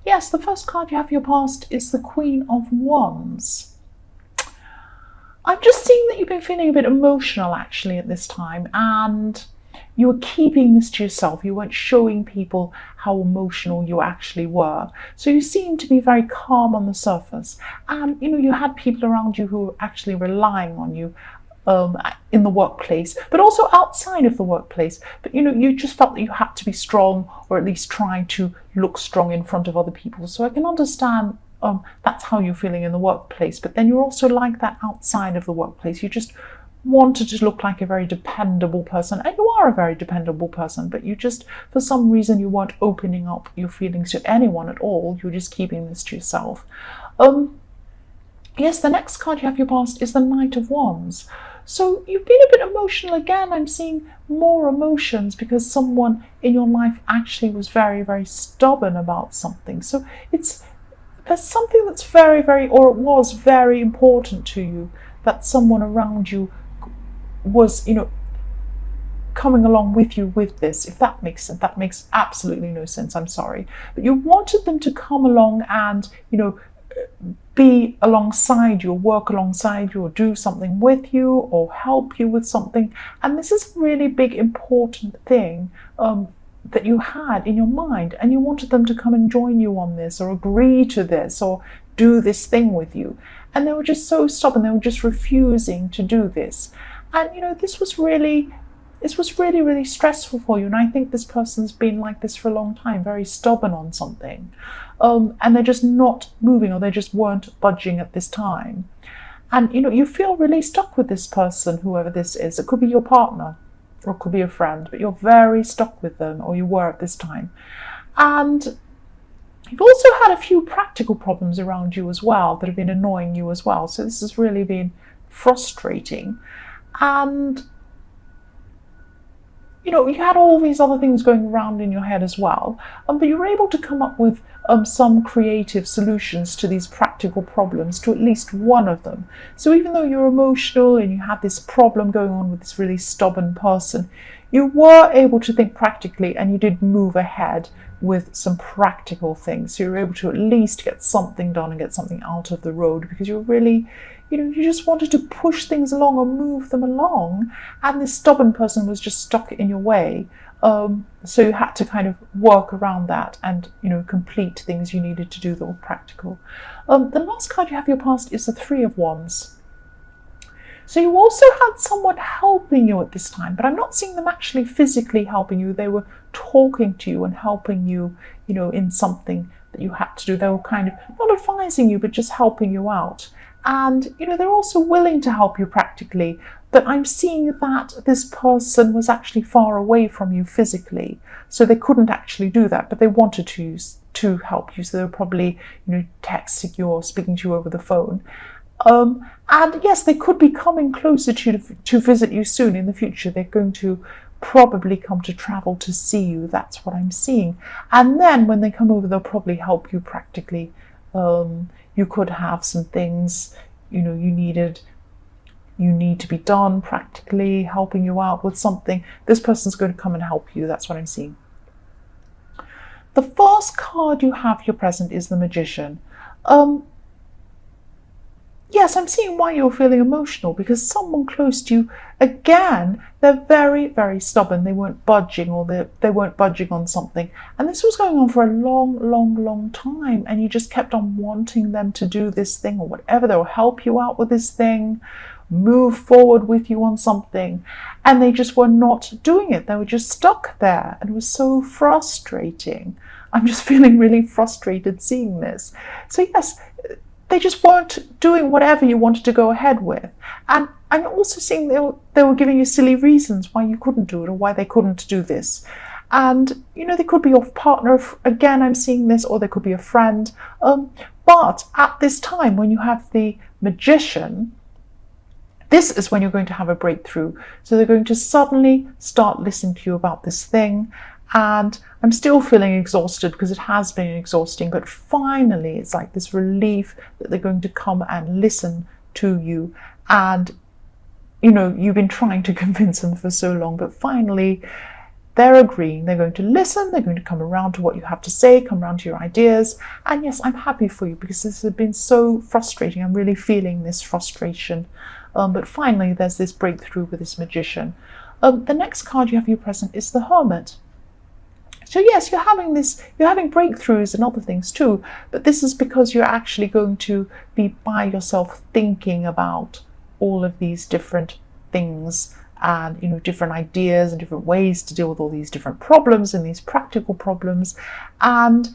Yes, the first card you have for your past is the Queen of Wands. I'm just seeing that you've been feeling a bit emotional actually at this time, and you were keeping this to yourself. You weren't showing people how emotional you actually were. So you seem to be very calm on the surface. And, you had people around you who were actually relying on you in the workplace, but also outside of the workplace. But, you just felt that you had to be strong, or at least try to look strong in front of other people. So I can understand that's how you're feeling in the workplace. But then you're also like that outside of the workplace. You just wanted to look like a very dependable person, and you are a very dependable person, but you just, for some reason, you weren't opening up your feelings to anyone at all. You're just keeping this to yourself. Yes, the next card you have your past is the Knight of Wands. So you've been a bit emotional again. I'm seeing more emotions because someone in your life actually was very, very stubborn about something. So there's something that's very, very, or it was very important to you, that someone around you was, coming along with you with this, if that makes sense. That makes absolutely no sense, I'm sorry. But you wanted them to come along and, be alongside you, or work alongside you, or do something with you, or help you with something. And this is a really big, important thing that you had in your mind, and you wanted them to come and join you on this, or agree to this, or do this thing with you. And they were just so stubborn. They were just refusing to do this. And, this was really, really stressful for you. And I think this person's been like this for a long time, very stubborn on something. And they're just not moving, or they just weren't budging at this time. And, you feel really stuck with this person, whoever this is. It could be your partner, or it could be a friend, but you're very stuck with them, or you were at this time. And you've also had a few practical problems around you as well that have been annoying you as well. So this has really been frustrating. And, you had all these other things going around in your head as well. But you were able to come up with some creative solutions to these practical problems, to at least one of them. So even though you're emotional and you had this problem going on with this really stubborn person, you were able to think practically, and you did move ahead with some practical things. So you were able to at least get something done and get something out of the road, because you were really, you just wanted to push things along or move them along, and this stubborn person was just stuck in your way. So you had to kind of work around that and, complete things you needed to do that were practical. The last card you have your past is the Three of Wands. So you also had someone helping you at this time, but I'm not seeing them actually physically helping you. They were talking to you and helping you, in something that you had to do. They were kind of not advising you, but just helping you out. And, they're also willing to help you practically, but I'm seeing that this person was actually far away from you physically, so they couldn't actually do that, but they wanted to help you. So they were probably, texting you or speaking to you over the phone. And yes, they could be coming closer to visit you soon in the future. They're going to probably come to travel to see you. That's what I'm seeing. And then when they come over, they'll probably help you practically. You could have some things, you need to be done practically, helping you out with something. This person's going to come and help you. That's what I'm seeing. The first card you have your present is the Magician. Yes, I'm seeing why you're feeling emotional, because someone close to you, again, they're very, very stubborn. They weren't budging, or they weren't budging on something. And this was going on for a long, long, long time. And you just kept on wanting them to do this thing or whatever. They'll help you out with this thing, move forward with you on something. And they just were not doing it. They were just stuck there. And it was so frustrating. I'm just feeling really frustrated seeing this. So yes, they just weren't doing whatever you wanted to go ahead with. And I'm also seeing they were giving you silly reasons why you couldn't do it, or why they couldn't do this. And, they could be your partner, again, I'm seeing this, or they could be a friend. But at this time, when you have the Magician, this is when you're going to have a breakthrough. So they're going to suddenly start listening to you about this thing. And I'm still feeling exhausted because it has been exhausting, but finally it's like this relief that they're going to come and listen to you. And, you've been trying to convince them for so long, but finally they're agreeing, they're going to listen, they're going to come around to what you have to say, come around to your ideas. And yes, I'm happy for you because this has been so frustrating. I'm really feeling this frustration. But finally, there's this breakthrough with this magician. The next card you have you present is the Hermit. So yes, you're having breakthroughs and other things too, but this is because you're actually going to be by yourself thinking about all of these different things and different ideas and different ways to deal with all these different problems and these practical problems. And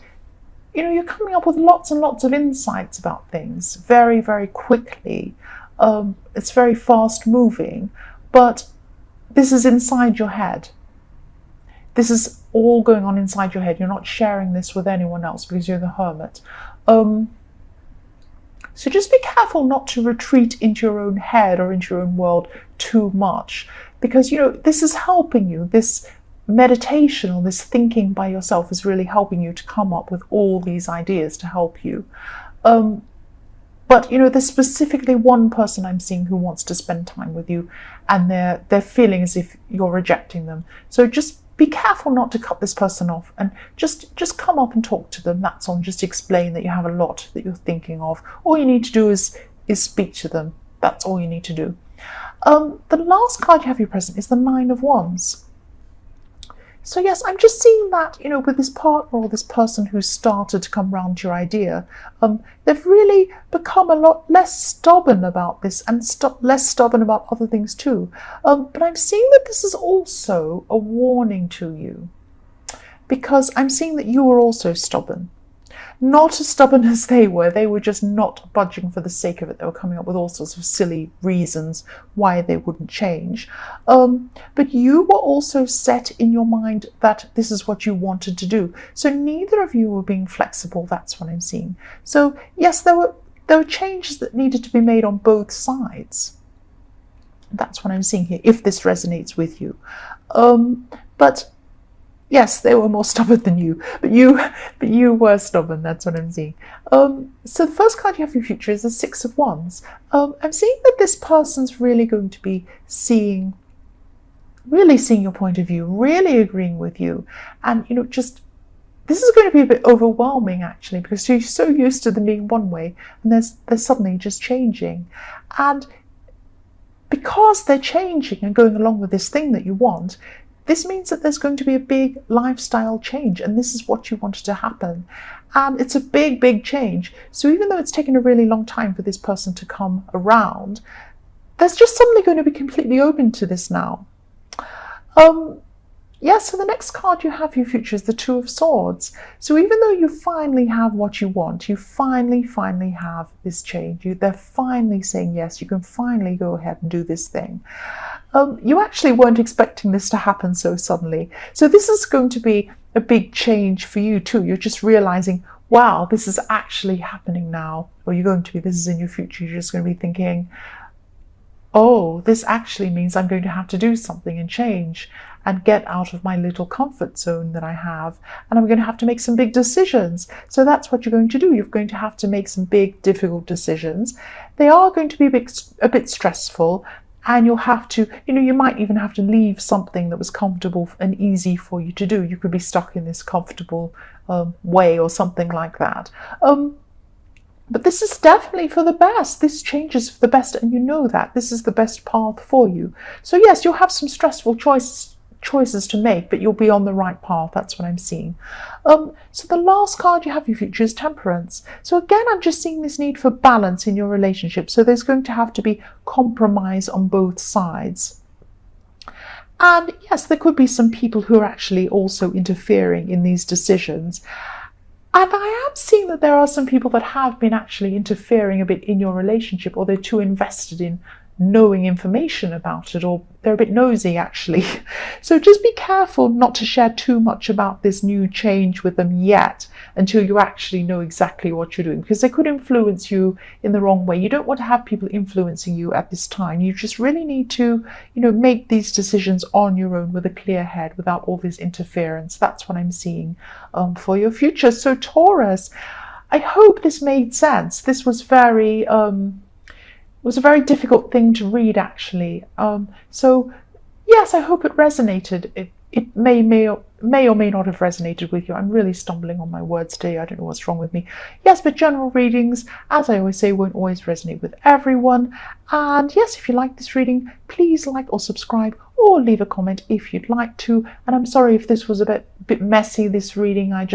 you're coming up with lots and lots of insights about things very, very quickly. It's very fast moving, but this is inside your head. This is all going on inside your head. You're not sharing this with anyone else because you're the Hermit. So just be careful not to retreat into your own head or into your own world too much, because this is helping you. This meditation or this thinking by yourself is really helping you to come up with all these ideas to help you. But there's specifically one person I'm seeing who wants to spend time with you, and they're feeling as if you're rejecting them. So just be careful not to cut this person off, and just come up and talk to them. That's all. Just explain that you have a lot that you're thinking of. All you need to do is speak to them. That's all you need to do. The last card you have you present is the Nine of Wands. So yes, I'm just seeing that, with this partner or this person who's started to come round to your idea, they've really become a lot less stubborn about this and less stubborn about other things too. But I'm seeing that this is also a warning to you, because I'm seeing that you are also stubborn. Not as stubborn as they were just not budging for the sake of it. They were coming up with all sorts of silly reasons why they wouldn't change. But you were also set in your mind that this is what you wanted to do. So neither of you were being flexible, that's what I'm seeing. So yes, there were changes that needed to be made on both sides. That's what I'm seeing here, if this resonates with you. But yes, they were more stubborn than you, but you were stubborn. That's what I'm seeing. So the first card you have for your future is the Six of Wands. I'm seeing that this person's really going to be really seeing your point of view, really agreeing with you, and just this is going to be a bit overwhelming actually, because you're so used to them being one way, and they're suddenly just changing, and because they're changing and going along with this thing that you want. This means that there's going to be a big lifestyle change, and this is what you wanted to happen. And it's a big, big change. So even though it's taken a really long time for this person to come around, there's just suddenly going to be completely open to this now. So the next card you have for your future is the Two of Swords. So even though you finally have what you want, you finally have this change, they're finally saying yes, you can finally go ahead and do this thing. You actually weren't expecting this to happen so suddenly. So this is going to be a big change for you too. You're just realizing, wow, this is actually happening now. Or this is in your future. You're just going to be thinking, oh, this actually means I'm going to have to do something and change and get out of my little comfort zone that I have. And I'm going to have to make some big decisions. So that's what you're going to do. You're going to have to make some big, difficult decisions. They are going to be a bit stressful. And you'll have to, you might even have to leave something that was comfortable and easy for you to do. You could be stuck in this comfortable way or something like that. But this is definitely for the best. This change is for the best, and you know that. This is the best path for you. So yes, you'll have some stressful choices to make, but you'll be on the right path. That's what I'm seeing. So the last card you have for your future is Temperance. So again, I'm just seeing this need for balance in your relationship. So there's going to have to be compromise on both sides. And yes, there could be some people who are actually also interfering in these decisions. And I am seeing that there are some people that have been actually interfering a bit in your relationship, or they're too invested in knowing information about it, or they're a bit nosy actually. So just be careful not to share too much about this new change with them yet, until you actually know exactly what you're doing, because they could influence you in the wrong way. You don't want to have people influencing you at this time. You just really need to, make these decisions on your own with a clear head, without all this interference. That's what I'm seeing for your future. So Taurus, I hope this made sense. This was was a very difficult thing to read actually. So yes, I hope it resonated it may or may not have resonated with you. I'm really stumbling on my words today. I don't know what's wrong with me. Yes, but general readings, as I always say, won't always resonate with everyone. And yes, if you like this reading, please like or subscribe or leave a comment if you'd like to. And I'm sorry if this was a bit messy, this reading. I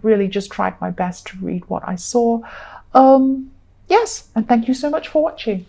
really just tried my best to read what I saw. Yes, and thank you so much for watching.